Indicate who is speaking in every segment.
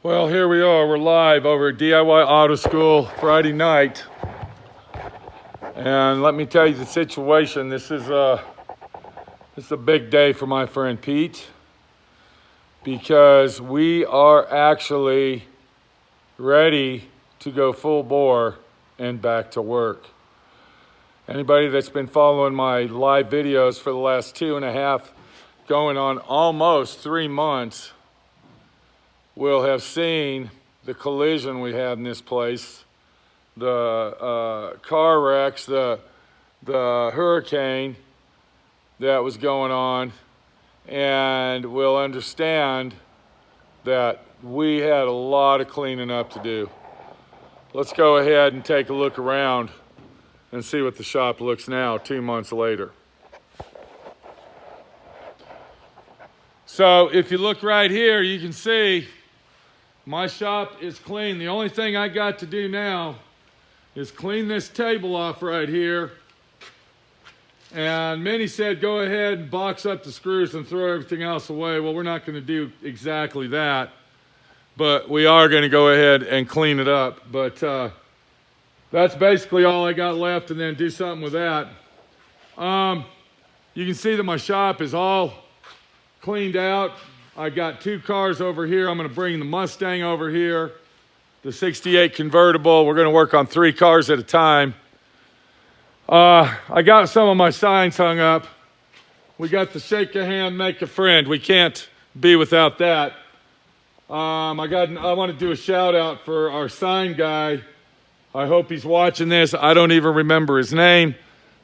Speaker 1: Well, here we are. We're live over at D.I.Y Auto School Friday night. And let me tell you the situation. This is a big day for my friend Pete because we are actually ready to go full bore and back to work. Anybody that's been following my live videos for the last 2.5, going on almost 3 months, will have seen the collision we had in this place, the car wrecks, the hurricane that was going on, and will understand that we had a lot of cleaning up to do. Let's go ahead and take a look around and see what the shop looks now 2 months later. So if you look right here, you can see my shop is clean. The only thing I got to do now is clean this table off right here. And Minnie said, go ahead and box up the screws and throw everything else away. Well, we're not going to do exactly that, but we are going to go ahead and clean it up. But that's basically all I got left, and then do something with that. You can see that my shop is all cleaned out. I got 2 cars over here. I'm going to bring the Mustang over here, the 68 convertible. We're going to work on 3 cars at a time. I got some of my signs hung up. We got the shake a hand, make a friend. We can't be without that. I want to do a shout out for our sign guy. I hope he's watching this. I don't even remember his name,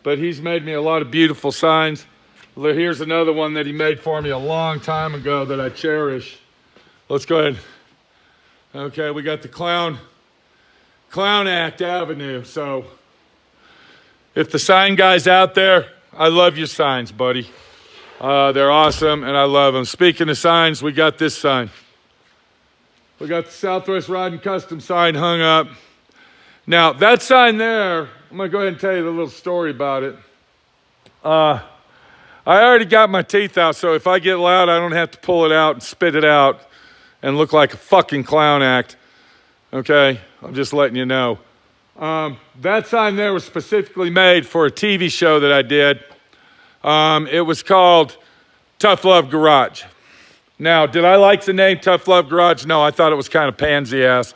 Speaker 1: but he's made me a lot of beautiful signs. Here's another one that he made for me a long time ago that I cherish. Let's go ahead. Okay, we got the Clown Act Avenue. So if the sign guy's out there, I love your signs, buddy. They're awesome, and I love them. Speaking of signs, we got this sign. We got the Southwest Riding Custom sign hung up. Now, that sign there, I'm going to go ahead and tell you the little story about it. I already got my teeth out, so if I get loud, I don't have to pull it out and spit it out and look like a fucking clown act. Okay? I'm just letting you know. That sign there was specifically made for a TV show that I did. It was called Tough Love Garage. Now, did I like the name Tough Love Garage? No, I thought it was kind of pansy ass.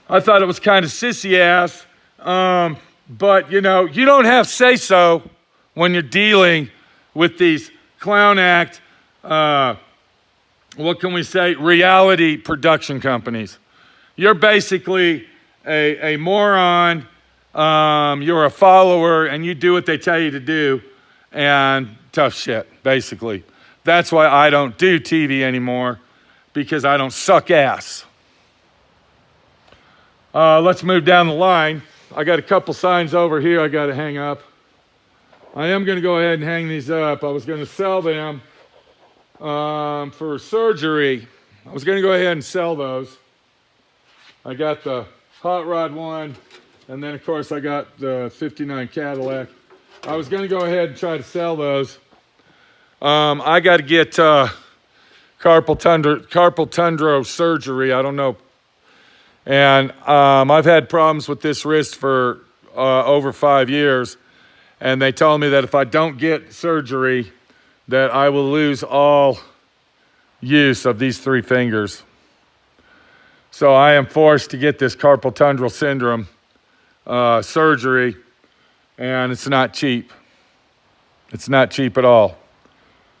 Speaker 1: I thought it was kind of sissy ass. But, you know, you don't have say-so when you're dealing with these clown act, what can we say, reality production companies. You're basically a moron, you're a follower, and you do what they tell you to do, and tough shit, basically. That's why I don't do TV anymore, because I don't suck ass. Let's move down the line. I got a couple signs over here I got to hang up. I am going to go ahead and hang these up. I was going to sell them for surgery. I was going to go ahead and sell those. I got the Hot Rod one, and then, of course, I got the 59 Cadillac. I was going to go ahead and try to sell those. I got to get carpal tunnel surgery. I don't know. And I've had problems with this wrist for over 5 years. And they told me that if I don't get surgery, that I will lose all use of these 3 fingers. So I am forced to get this carpal tunnel syndrome surgery, and it's not cheap. It's not cheap at all.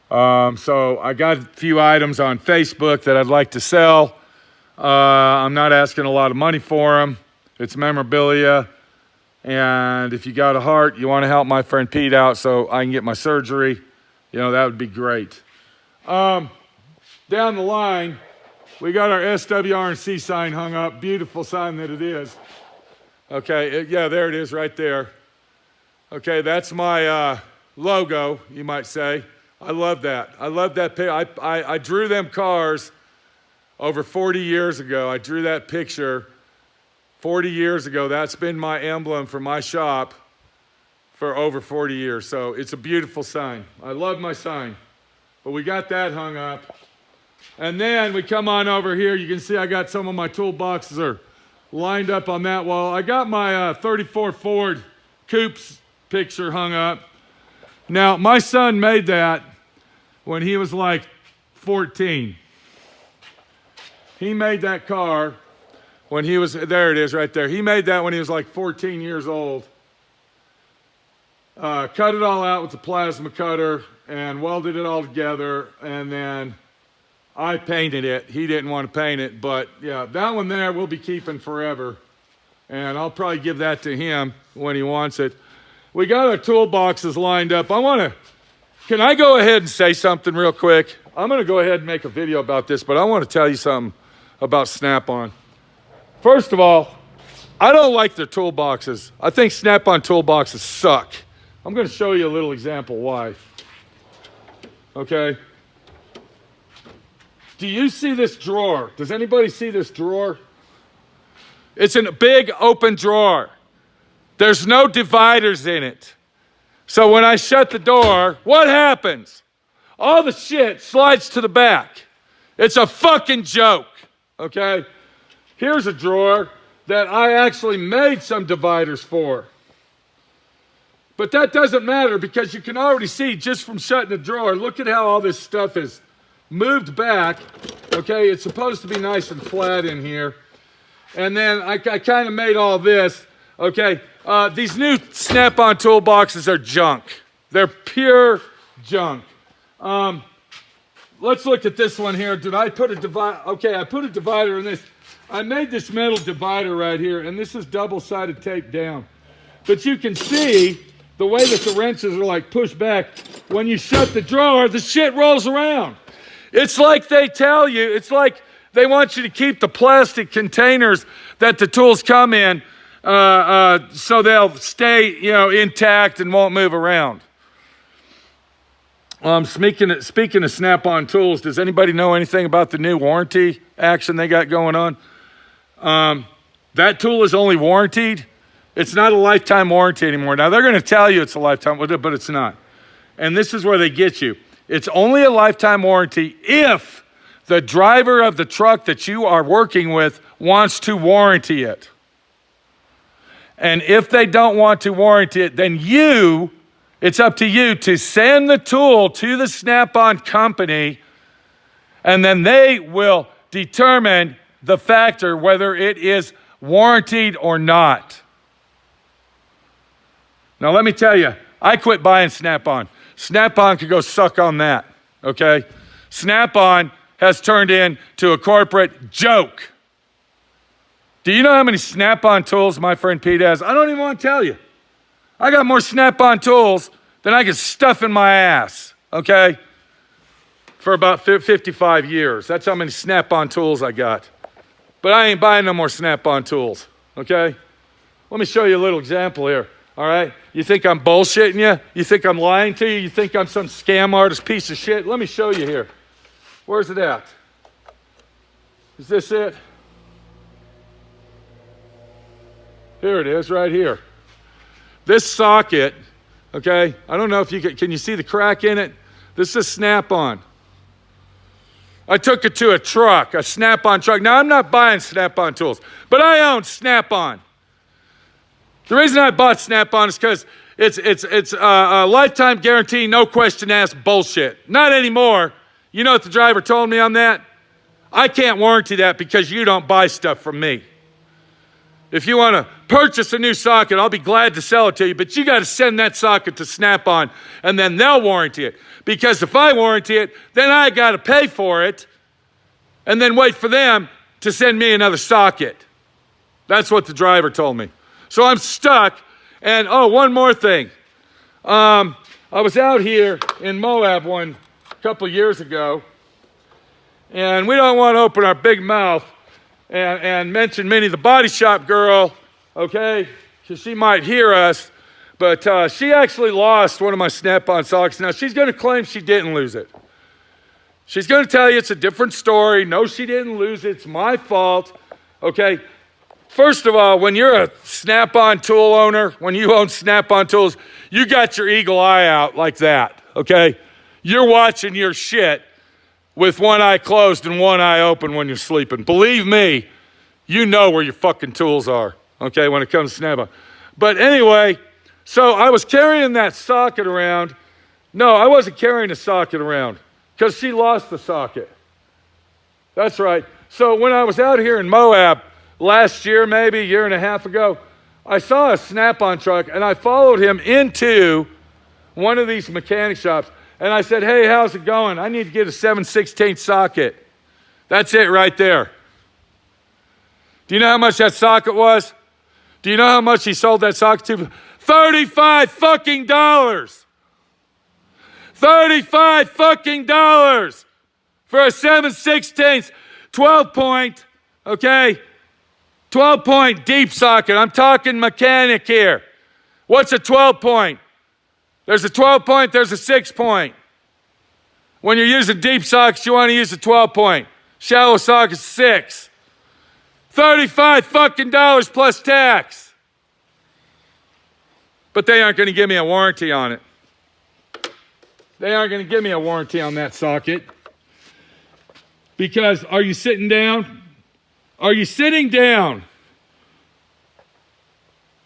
Speaker 1: So I got a few items on Facebook that I'd like to sell. I'm not asking a lot of money for them. It's memorabilia. And if you got a heart, you want to help my friend Pete out so I can get my surgery, you know, that would be great. Down the line, we got our SWRC sign hung up. Beautiful sign that it is. Okay, yeah, there it is right there. Okay, that's my logo, you might say. I love that. I love that. I drew them cars over 40 years ago. I drew that picture 40 years ago. That's been my emblem for my shop for over 40 years. So it's a beautiful sign. I love my sign. But we got that hung up. And then we come on over here. You can see I got some of my toolboxes are lined up on that wall. I got my 34 Ford Coupes picture hung up. Now, my son made that when he was like 14. He made that car when he was, there it is right there. He made that when he was like 14 years old. Cut it all out with the plasma cutter and welded it all together, and then I painted it. He didn't want to paint it, but yeah, that one there we'll be keeping forever, and I'll probably give that to him when he wants it. We got our toolboxes lined up. Can I go ahead and say something real quick? I'm going to go ahead and make a video about this, but I want to tell you something about Snap-on. First of all, I don't like their toolboxes. I think Snap-on toolboxes suck. I'm going to show you a little example why. Okay? Do you see this drawer? Does anybody see this drawer? It's a big open drawer. There's no dividers in it. So when I shut the door, what happens? All the shit slides to the back. It's a fucking joke. Okay? Here's a drawer that I actually made some dividers for. But that doesn't matter because you can already see just from shutting the drawer, look at how all this stuff is moved back. Okay, it's supposed to be nice and flat in here. And then I kind of made all this. Okay, these new Snap-on toolboxes are junk. They're pure junk. Let's look at this one here. Did I put a divider? Okay, I put a divider in this. I made this metal divider right here, and this is double-sided tape down. But you can see the way that the wrenches are like pushed back. When you shut the drawer, the shit rolls around. It's like they tell you, it's like they want you to keep the plastic containers that the tools come in so they'll stay, intact and won't move around. Speaking of Snap-on tools, does anybody know anything about the new warranty action they got going on? That tool is only warranted. It's not a lifetime warranty anymore. Now, they're going to tell you it's a lifetime, but it's not. And this is where they get you. It's only a lifetime warranty if the driver of the truck that you are working with wants to warranty it. And if they don't want to warranty it, then it's up to you to send the tool to the Snap-on company, and then they will determine the factor whether it is warranted or not. Now, let me tell you, I quit buying Snap-on. Snap-on could go suck on that, okay? Snap-on has turned into a corporate joke. Do you know how many Snap-on tools my friend Pete has? I don't even want to tell you. I got more Snap-on tools than I can stuff in my ass, okay? For about 55 years. That's how many Snap-on tools I got. But I ain't buying no more Snap-on tools, okay? Let me show you a little example here, all right? You think I'm bullshitting you? You think I'm lying to you? You think I'm some scam artist piece of shit? Let me show you here. Where's it at? Is this it? Here it is, right here. This socket, okay, I don't know if you can you see the crack in it? This is Snap-on. I took it to a truck, a Snap-on truck. Now, I'm not buying Snap-on tools, but I own Snap-on. The reason I bought Snap-on is because it's a lifetime guarantee, no question asked bullshit. Not anymore. You know what the driver told me on that? I can't warranty that because you don't buy stuff from me. If you want to purchase a new socket, I'll be glad to sell it to you, but you got to send that socket to Snap-on, and then they'll warranty it. Because if I warranty it, then I got to pay for it, and then wait for them to send me another socket. That's what the driver told me. So I'm stuck. And, one more thing. I was out here in Moab a couple years ago, and we don't want to open our big mouth and mention Minnie the body shop girl, okay, because she might hear us, but she actually lost one of my Snap-on sockets. Now, she's going to claim she didn't lose it. She's going to tell you it's a different story. No, she didn't lose it. It's my fault, okay? First of all, when you're a Snap-on tool owner, when you own Snap-on tools, you got your eagle eye out like that, okay? You're watching your shit with one eye closed and one eye open when you're sleeping. Believe me, you know where your fucking tools are, okay, when it comes to Snap-on. But anyway, so I was carrying that socket around. No, I wasn't carrying the socket around because she lost the socket. That's right. So when I was out here in Moab last year, maybe a year and a half ago, I saw a Snap-on truck and I followed him into one of these mechanic shops and I said, hey, how's it going? I need to get a 7/16 socket. That's it right there. Do you know how much that socket was? Do you know how much he sold that socket to? $35 fucking dollars. $35 fucking dollars for a 7/16 12 point, okay? 12 point deep socket. I'm talking mechanic here. What's a 12 point? There's a 12 point, there's a 6 point. When you're using deep sockets, you want to use a 12 point. Shallow sockets, 6. $35 fucking dollars plus tax. But they aren't going to give me a warranty on it. They aren't going to give me a warranty on that socket. Because, are you sitting down? Are you sitting down?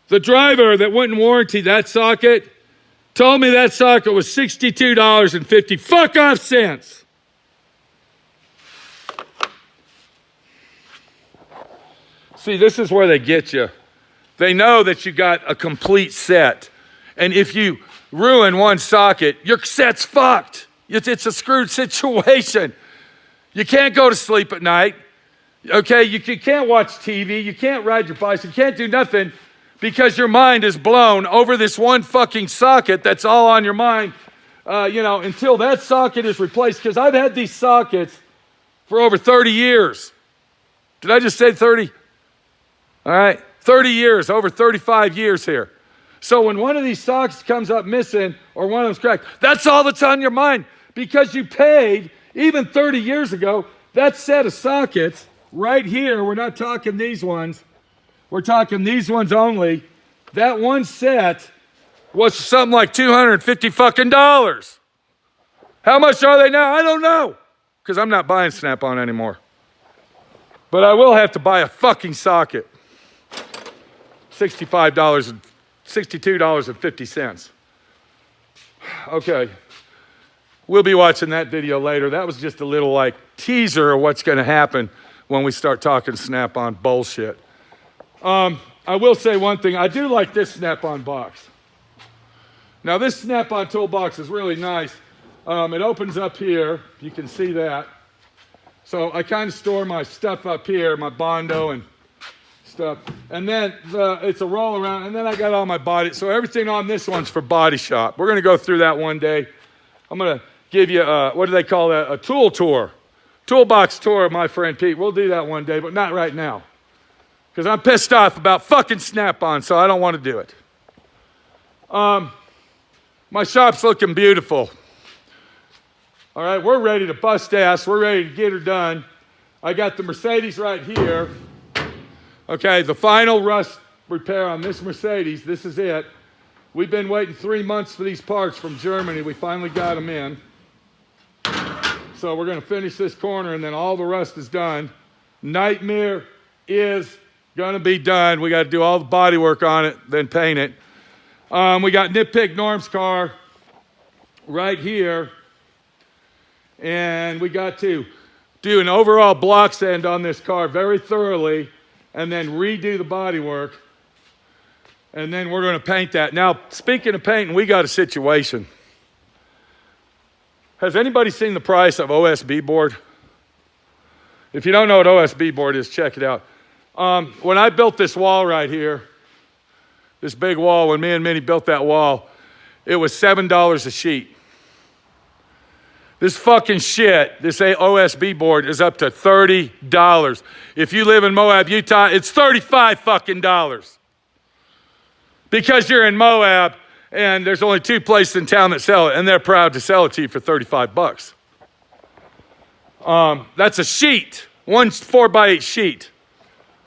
Speaker 1: The driver that wouldn't warranty that socket told me that socket was $62.50 fuck off cents. See, this is where they get you. They know that you got a complete set. And if you ruin one socket, your set's fucked. It's a screwed situation. You can't go to sleep at night. Okay, you can't watch TV. You can't ride your bicycle. You can't do nothing because your mind is blown over this one fucking socket that's all on your mind, until that socket is replaced. Because I've had these sockets for over 30 years. Did I just say 30? All right, 30 years, over 35 years here. So when one of these sockets comes up missing or one of them's cracked, that's all that's on your mind because you paid, even 30 years ago, that set of sockets right here, we're not talking these ones, we're talking these ones only, that one set was something like $250 fucking dollars. How much are they now? I don't know, because I'm not buying Snap-on anymore. But I will have to buy a fucking socket. $62.50. Okay. We'll be watching that video later. That was just a little teaser of what's going to happen when we start talking Snap-on bullshit. I will say one thing. I do like this Snap-on box. Now this Snap-on toolbox is really nice. It opens up here. You can see that. So I kind of store my stuff up here, my Bondo and stuff. And then it's a roll around. And then I got all my body. So everything on this one's for body shop. We're going to go through that one day. I'm going to give you, what do they call that? A tool tour. Toolbox tour of my friend Pete. We'll do that one day, but not right now. Because I'm pissed off about fucking Snap-on, so I don't want to do it. My shop's looking beautiful. All right, we're ready to bust ass. We're ready to get her done. I got the Mercedes right here. Okay, the final rust repair on this Mercedes. This is it. We've been waiting 3 months for these parts from Germany. We finally got them in. So we're going to finish this corner, and then all the rust is done. Nightmare is going to be done. We got to do all the body work on it, then paint it. We got Nitpick Norm's car right here. And we got to do an overall block sand on this car very thoroughly, and then redo the body work. And then we're going to paint that. Now, speaking of painting, we got a situation. Has anybody seen the price of OSB board? If you don't know what OSB board is, check it out. When I built this wall right here, this big wall, when me and Minnie built that wall, it was $7 a sheet. This fucking shit, this OSB board is up to $30. If you live in Moab, Utah, it's $35 fucking dollars. Because you're in Moab and there's only 2 places in town that sell it, and they're proud to sell it to you for 35 bucks. That's a sheet, one 4x8 sheet.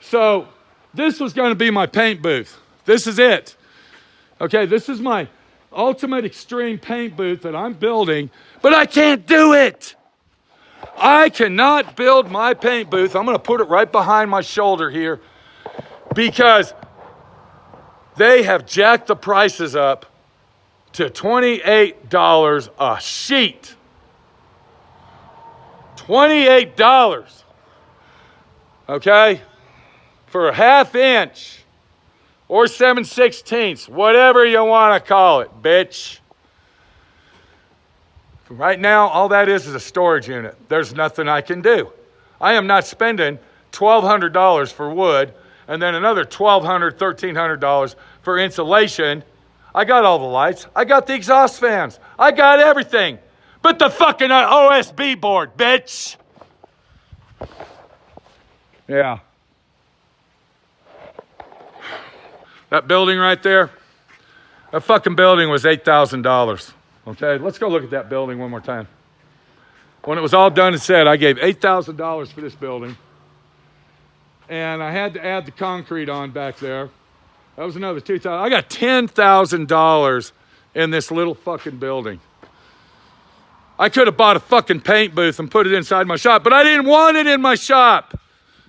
Speaker 1: So this was going to be my paint booth. This is it. Okay, this is my ultimate extreme paint booth that I'm building, but I can't do it. I cannot build my paint booth. I'm gonna put it right behind my shoulder here because they have jacked the prices up to $28 a sheet. $28, okay? For a ½ inch or 7/16, whatever you wanna call it, bitch. Right now, all that is a storage unit. There's nothing I can do. I am not spending $1,200 for wood and then another $1,200, $1,300 for insulation. I got all the lights. I got the exhaust fans. I got everything. But the fucking OSB board, bitch. Yeah. That building right there, that fucking building was $8,000. Okay, let's go look at that building one more time. When it was all done and said, I gave $8,000 for this building. And I had to add the concrete on back there. That was another $2,000. I got $10,000 in this little fucking building. I could have bought a fucking paint booth and put it inside my shop, but I didn't want it in my shop.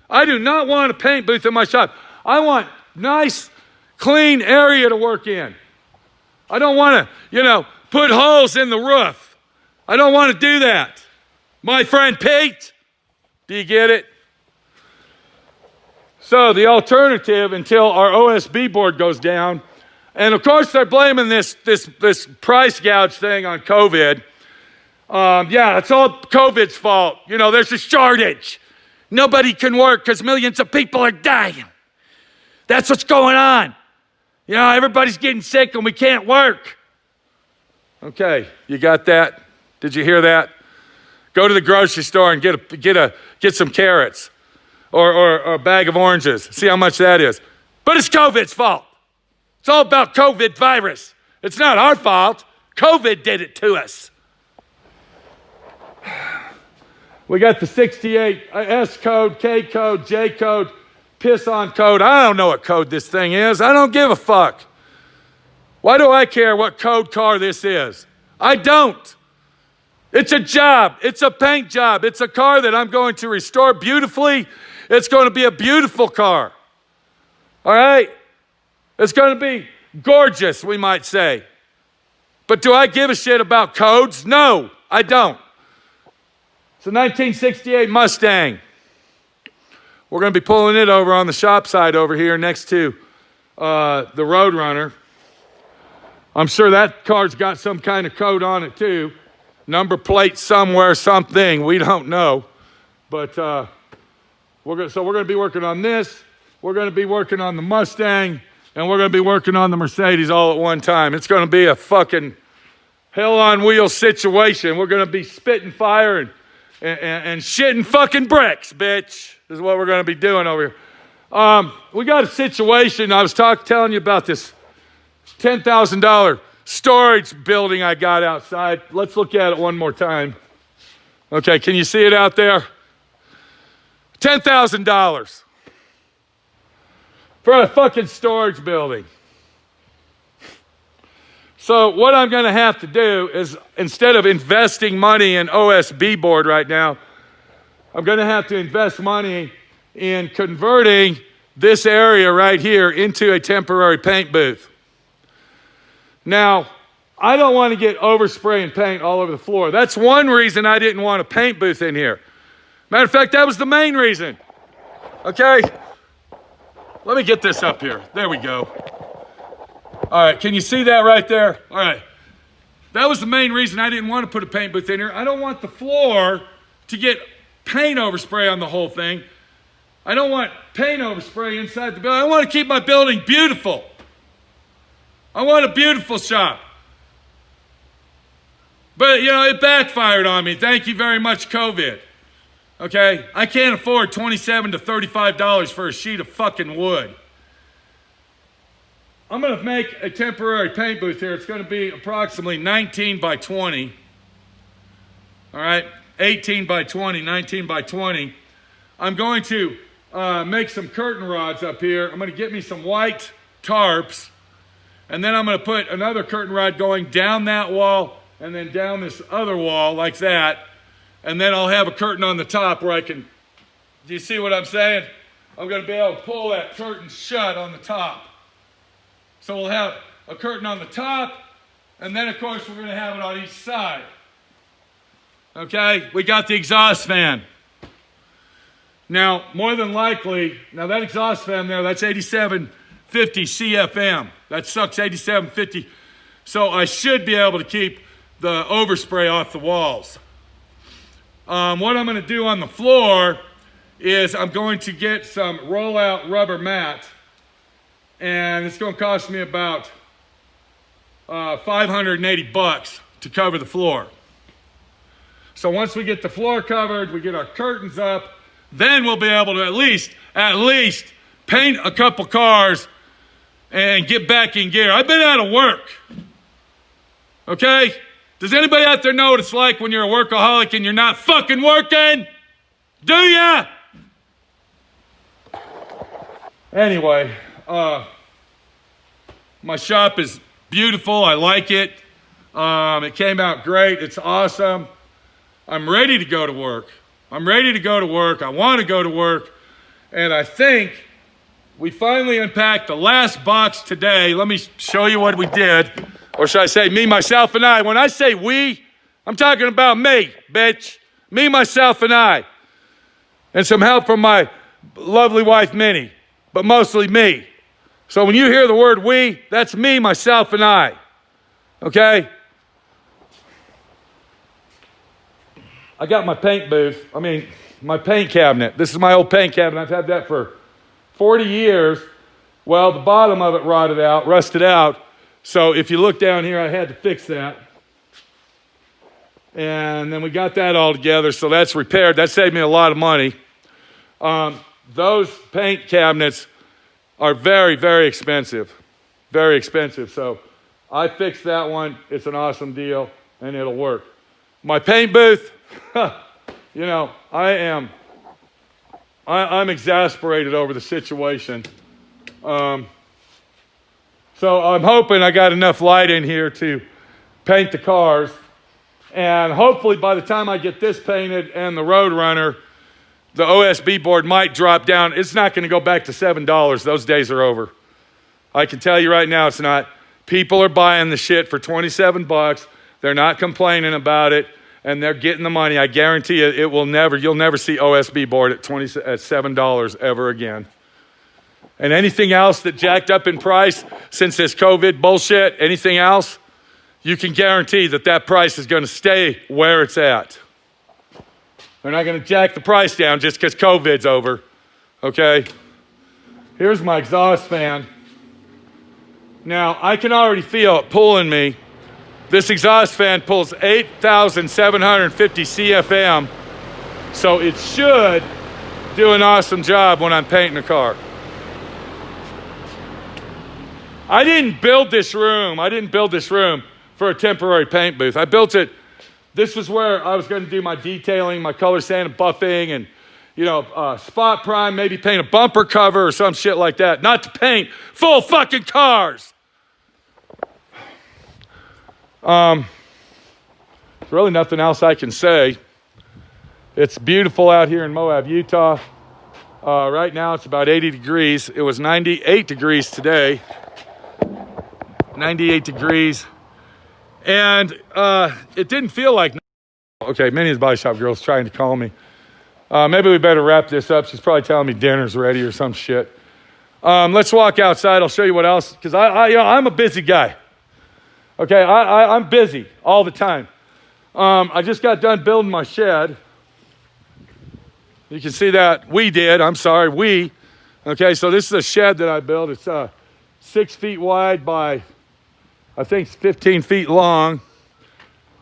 Speaker 1: I do not want a paint booth in my shop. I want nice, clean area to work in. I don't want to, put holes in the roof. I don't want to do that. My friend Pete, do you get it? So the alternative until our OSB board goes down, and of course they're blaming this price gouge thing on COVID. Yeah, it's all COVID's fault. There's a shortage. Nobody can work because millions of people are dying. That's what's going on. Everybody's getting sick and we can't work. Okay, you got that? Did you hear that? Go to the grocery store and get some carrots or a bag of oranges. See how much that is. But it's COVID's fault. It's all about COVID virus. It's not our fault. COVID did it to us. We got the 68 S code, K code, J code, piss on code. I don't know what code this thing is. I don't give a fuck. Why do I care what code car this is? I don't. It's a job. It's a paint job. It's a car that I'm going to restore beautifully. It's going to be a beautiful car. All right? It's going to be gorgeous, we might say. But do I give a shit about codes? No, I don't. It's a 1968 Mustang. We're going to be pulling it over on the shop side over here next to the Roadrunner. I'm sure that car's got some kind of code on it too. Number plate somewhere, something. We don't know. But we're going to be working on this. We're going to be working on the Mustang. And we're going to be working on the Mercedes all at one time. It's going to be a fucking hell on wheels situation. We're going to be spitting fire and shitting fucking bricks, bitch. This is what we're going to be doing over here. We got a situation. I was telling you about this $10,000 storage building I got outside. Let's look at it one more time. Okay, can you see it out there? $10,000 for a fucking storage building. So what I'm going to have to do is, instead of investing money in OSB board right now, I'm going to have to invest money in converting this area right here into a temporary paint booth. Now, I don't want to get overspraying paint all over the floor. That's one reason I didn't want a paint booth in here. Matter of fact, that was the main reason. Okay? Let me get this up here. There we go. All right, can you see that right there? All right. That was the main reason I didn't want to put a paint booth in here. I don't want the floor to get paint overspray on the whole thing. I don't want paint overspray inside the building. I want to keep my building beautiful. I want a beautiful shop. But, it backfired on me. Thank you very much, COVID. Okay? I can't afford $27 to $35 for a sheet of fucking wood. I'm going to make a temporary paint booth here. It's going to be approximately 19 by 20. All right? 18 by 20, 19 by 20. I'm going to make some curtain rods up here. I'm going to get me some white tarps. And then I'm going to put another curtain rod going down that wall and then down this other wall like that. And then I'll have a curtain on the top where I can, do you see what I'm saying? I'm going to be able to pull that curtain shut on the top. So we'll have a curtain on the top, and then of course we're going to have it on each side. Okay, we got the exhaust fan. Now, more than likely, now that exhaust fan there, that's 8750 CFM. That sucks 8750. So I should be able to keep the overspray off the walls. What I'm going to do on the floor is I'm going to get some roll-out rubber mat, and it's going to cost me about $580 to cover the floor. So once we get the floor covered, we get our curtains up, then we'll be able to at least paint a couple cars and get back in gear. I've been out of work. Okay? Does anybody out there know what it's like when you're a workaholic and you're not fucking working? Do ya? Anyway, my shop is beautiful. I like it. It came out great. It's awesome. I'm ready to go to work. I'm ready to go to work. I want to go to work. And I think we finally unpacked the last box today. Let me show you what we did. Or should I say me, myself, and I? When I say we, I'm talking about me, bitch. Me, myself, and I. And some help from my lovely wife, Minnie. But mostly me. So when you hear the word we, that's me, myself, and I. Okay? I got my paint booth. My paint cabinet. This is my old paint cabinet. I've had that for 40 years. Well, the bottom of it rusted out. So if you look down here, I had to fix that. And then we got that all together, so that's repaired. That saved me a lot of money. Those paint cabinets are very, very expensive. Very expensive. So I fixed that one. It's an awesome deal, and it'll work. My paint booth, you know, I'm exasperated over the situation. So I'm hoping I got enough light in here to paint the cars. And hopefully by the time I get this painted and the Roadrunner, the OSB board might drop down. It's not going to go back to $7. Those days are over. I can tell you right now it's not. People are buying the shit for $27. They're not complaining about it, and they're getting the money. I guarantee you you'll never see OSB board at $7 ever again. And anything else that jacked up in price since this COVID bullshit, anything else, you can guarantee that price is going to stay where it's at. They're not going to jack the price down just because COVID's over, okay? Here's my exhaust fan. Now, I can already feel it pulling me. This exhaust fan pulls 8,750 CFM, so it should do an awesome job when I'm painting a car. I didn't build this room for a temporary paint booth. I built it. This was where I was going to do my detailing, my color sand and buffing, and spot prime, maybe paint a bumper cover or some shit like that. Not to paint full fucking cars. There's really nothing else I can say. It's beautiful out here in Moab, Utah. Right now it's about 80 degrees. It was 98 degrees today. 98 degrees. And it didn't feel like... Okay, Minnie's Body Shop girl's trying to call me. Maybe we better wrap this up. She's probably telling me dinner's ready or some shit. Let's walk outside. I'll show you what else. Because I'm a busy guy. Okay, I'm busy all the time. I just got done building my shed. You can see that. We. Okay, so this is a shed that I built. It's 6 feet wide by, I think, 15 feet long.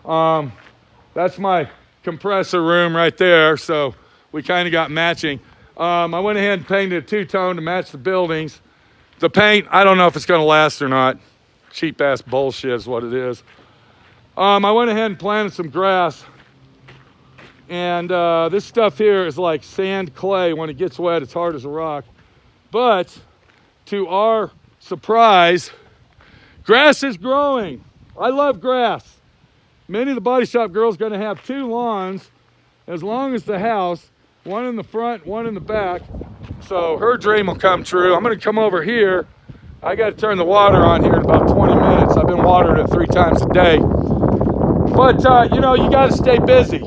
Speaker 1: That's my compressor room right there, so we kind of got matching. I went ahead and painted a two-tone to match the buildings. The paint, I don't know if it's going to last or not. Cheap-ass bullshit is what it is. I went ahead and planted some grass. And this stuff here is like sand clay. When it gets wet, it's hard as a rock. But to our surprise, grass is growing. I love grass. Minnie the Body Shop girl's going to have 2 lawns as long as the house, one in the front, one in the back. So her dream will come true. I'm gonna come over here. I gotta turn the water on here in about 20 minutes. I've been watering it 3 times a day. But you know, you gotta stay busy.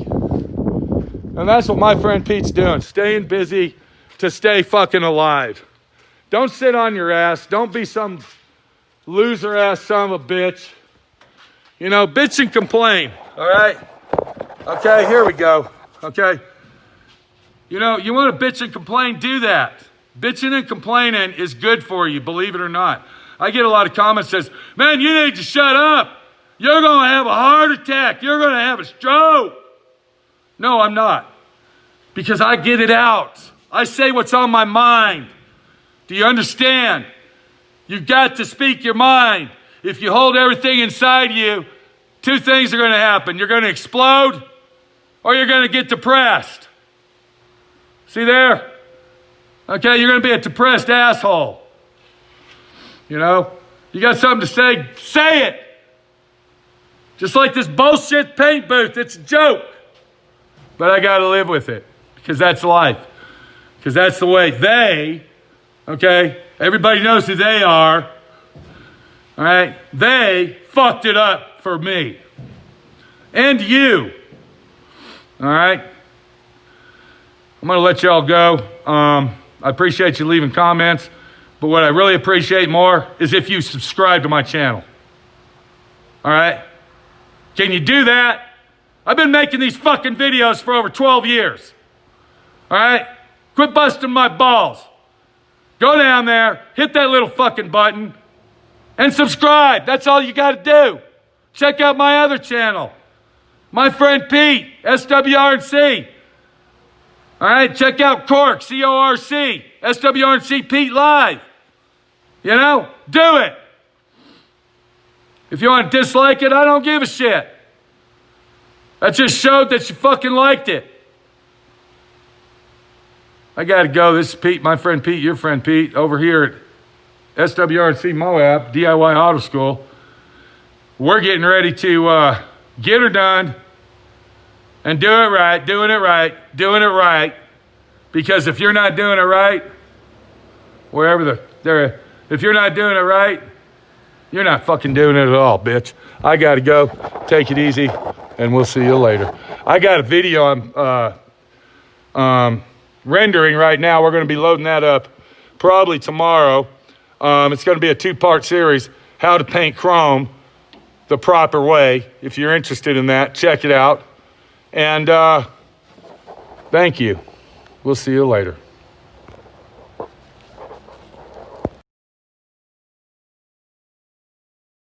Speaker 1: And that's what my friend Pete's doing, staying busy to stay fucking alive. Don't sit on your ass. Don't be some loser ass son of a bitch. You know, bitch and complain, all right? Okay, here we go, okay? You know, you want to bitch and complain, do that. Bitching and complaining is good for you, believe it or not. I get a lot of comments that says, man, you need to shut up. You're going to have a heart attack. You're going to have a stroke. No, I'm not. Because I get it out. I say what's on my mind. Do you understand? You've got to speak your mind. If you hold everything inside you, 2 things are going to happen. You're going to explode or you're going to get depressed. See there? Okay, you're going to be a depressed asshole. You know? You got something to say it. Just like this bullshit paint booth, it's a joke. But I got to live with it because that's life. Because that's the way they, okay, everybody knows who they are. All right? They fucked it up for me. And you. All right? I'm going to let y'all go. I appreciate you leaving comments. But what I really appreciate more is if you subscribe to my channel. All right? Can you do that? I've been making these fucking videos for over 12 years. All right? Quit busting my balls. Go down there, hit that little fucking button, and subscribe. That's all you got to do. Check out my other channel. My friend Pete, SWRC. All right? Check out Cork, C-O-R-C, SWRC Pete Live. You know? Do it. If you want to dislike it, I don't give a shit. That just showed that you fucking liked it. I got to go. This is Pete, my friend Pete, your friend Pete, over here at SWRC Moab, D.I.Y Auto School. We're getting ready to get her done and do it right, doing it right. Because if you're not doing it right, if you're not doing it right, you're not fucking doing it at all, bitch. I got to go. Take it easy, and we'll see you later. I got a video I'm rendering right now. We're going to be loading that up probably tomorrow. It's going to be a 2-part series, how to paint chrome the proper way. If you're interested in that, check it out. And thank you. We'll see you later.